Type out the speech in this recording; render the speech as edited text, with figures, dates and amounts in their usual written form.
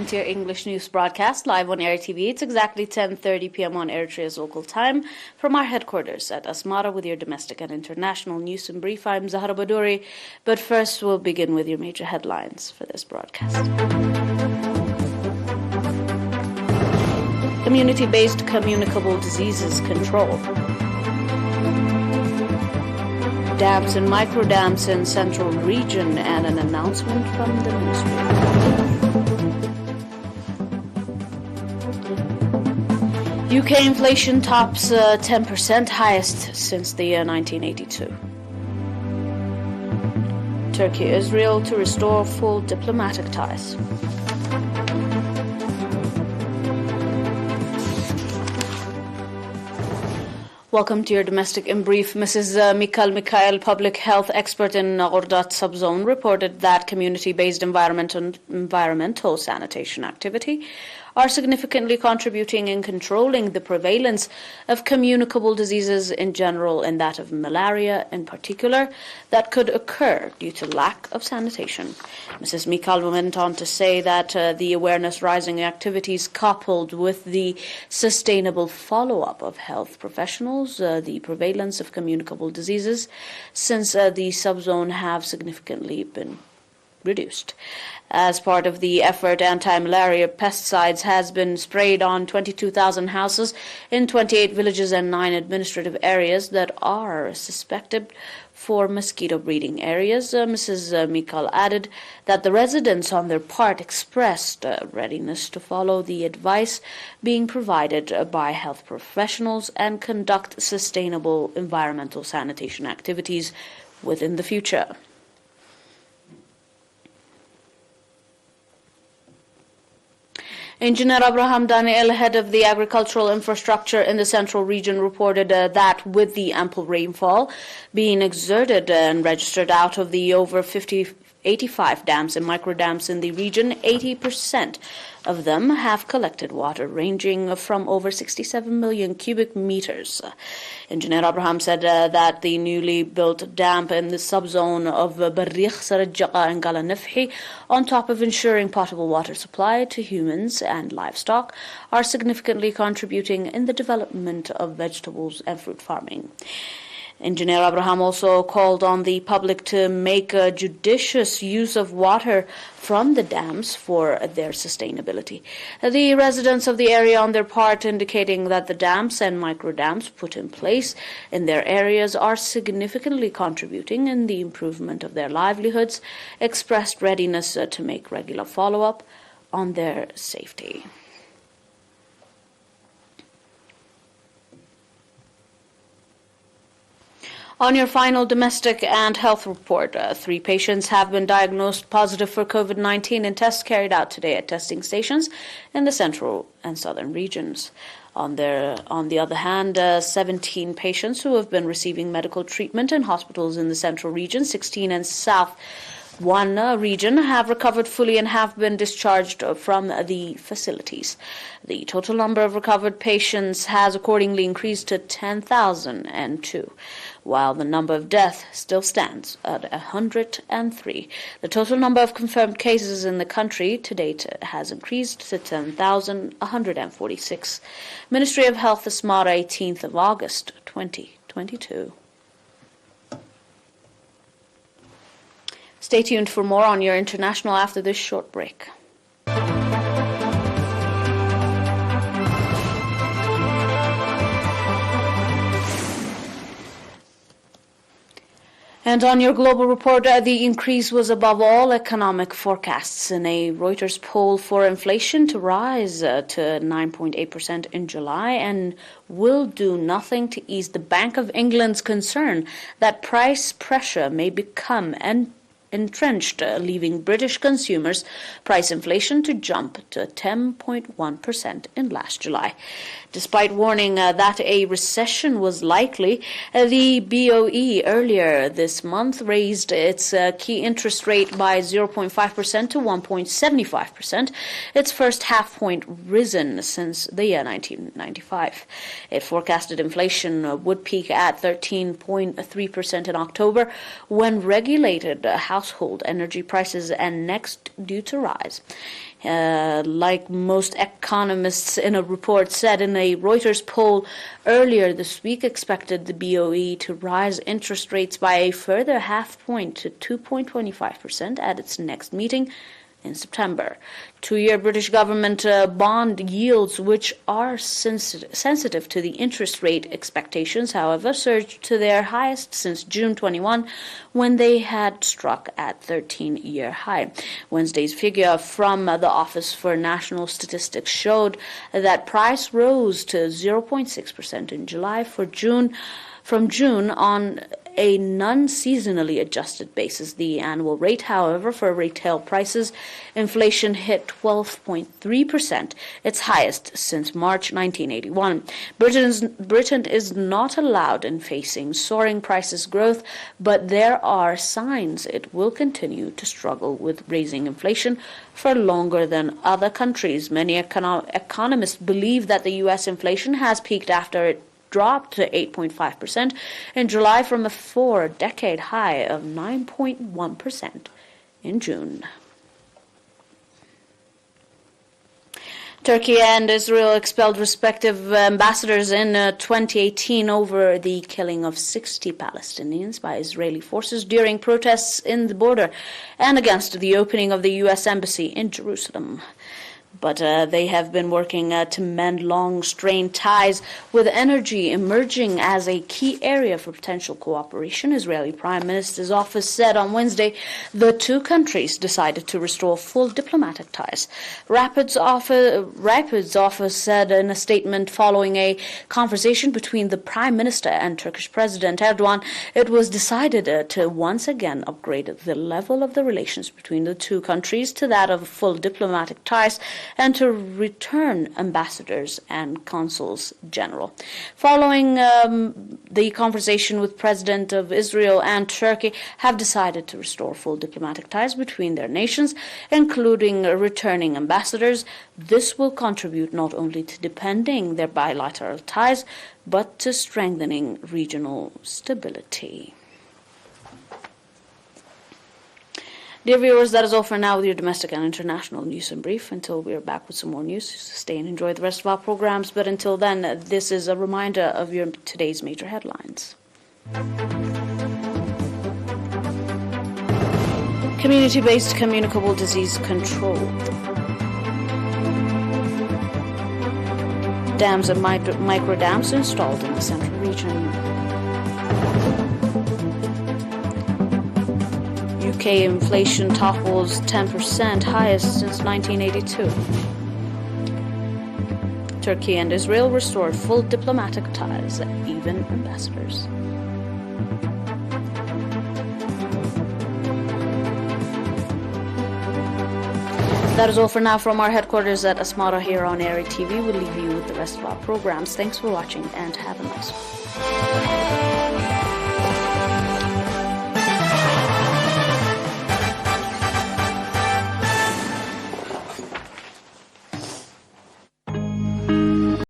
welcome to your English news broadcast live on ERi-TV. It's exactly 10:30 p.m. on Eritrea's local time from our headquarters at Asmara with your domestic and international news in brief. I'm Zahra Badouri, but first we'll begin with your major headlines for this broadcast. Community-based communicable diseases control. Dams and microdams in central region and an announcement from the ministry. UK inflation tops 10%, highest since the year 1982. Turkey-Israel to restore full diplomatic ties. Welcome to your domestic in brief. Mrs. Mikhail, public health expert in Ghordat subzone, reported that community-based environmental sanitation activity are significantly contributing in controlling the prevalence of communicable diseases in general and that of malaria in particular that could occur due to lack of sanitation. Mrs. Mikhail went on to say that the awareness-raising activities coupled with the sustainable follow-up of health professionals, the prevalence of communicable diseases since the subzone have significantly been reduced. As part of the effort, anti-malaria pesticides has been sprayed on 22,000 houses in 28 villages and 9 administrative areas that are suspected for mosquito breeding areas. Mrs. Mikhail added that the residents on their part expressed readiness to follow the advice being provided by health professionals and conduct sustainable environmental sanitation activities within the future. Engineer Abraham Daniel, head of the agricultural infrastructure in the central region, reported that with the ample rainfall being exerted and registered out of the over 85 dams and microdams in the region, 80% of them have collected water ranging from over 67 million cubic meters. Engineer Abraham said that the newly built dam in the subzone of Barrikh, Sarajaka and Galanifhi, on top of ensuring potable water supply to humans and livestock, are significantly contributing in the development of vegetables and fruit farming. Engineer Abraham also called on the public to make a judicious use of water from the dams for their sustainability. The residents of the area on their part indicating that the dams and microdams put in place in their areas are significantly contributing in the improvement of their livelihoods, expressed readiness to make regular follow-up on their safety. On your final domestic and health report, 3 patients have been diagnosed positive for COVID-19 in tests carried out today at testing stations in the central and southern regions. On the other hand, 17 patients who have been receiving medical treatment in hospitals in the central region, 16 in south one region, have recovered fully and have been discharged from the facilities. The total number of recovered patients has accordingly increased to 10,002, while the number of deaths still stands at 103. The total number of confirmed cases in the country to date has increased to 10,146. Ministry of Health, Asmara, 18th of August, 2022. Stay tuned for more on your international after this short break. And on your global report, the increase was above all economic forecasts in a Reuters poll for inflation to rise to 9.8% in July and will do nothing to ease the Bank of England's concern that price pressure may become entrenched, leaving British consumers' price inflation to jump to 10.1% in last July. Despite warning that a recession was likely, the BOE earlier this month raised its key interest rate by 0.5% to 1.75%, its first half-point risen since the year 1995. It forecasted inflation would peak at 13.3% in October, when regulated household energy prices are next due to rise. Like most economists in a report said in a Reuters poll earlier this week, expected the BOE to rise interest rates by a further half point to 2.25% at its next meeting in September. 2-year British government bond yields, which are sensitive to the interest rate expectations, however, surged to their highest since June 21, when they had struck at 13-year high. Wednesday's figure from the Office for National Statistics showed that price rose to 0.6% in July from June on a non-seasonally adjusted basis. The annual rate, however, for retail prices, inflation hit 12.3%, its highest since March 1981. Britain is not allowed in facing soaring prices growth, but there are signs it will continue to struggle with raising inflation for longer than other countries. Many economists believe that the U.S. inflation has peaked after it dropped to 8.5% in July from a 4-decade high of 9.1% in June. Turkey and Israel expelled respective ambassadors in 2018 over the killing of 60 Palestinians by Israeli forces during protests in the border and against the opening of the U.S. Embassy in Jerusalem. But they have been working to mend long-strained ties, with energy emerging as a key area for potential cooperation. Israeli Prime Minister's office said on Wednesday the two countries decided to restore full diplomatic ties. Rapid's office said in a statement following a conversation between the Prime Minister and Turkish President Erdogan, it was decided to once again upgrade the level of the relations between the two countries to that of full diplomatic ties, and to return ambassadors and consuls general. Following the conversation with President of Israel and Turkey have decided to restore full diplomatic ties between their nations, including returning ambassadors. This will contribute not only to deepening their bilateral ties, but to strengthening regional stability. Dear viewers, that is all for now with your domestic and international news in brief. Until we are back with some more news, stay and enjoy the rest of our programs. But until then, this is a reminder of today's major headlines. Community-based communicable disease control. Dams and micro dams installed in the central region. UK inflation topples 10%, highest since 1982. Turkey and Israel restored full diplomatic ties, even ambassadors. That is all for now from our headquarters at Asmara here on ERi-TV. We'll leave you with the rest of our programs. Thanks for watching and have a nice one.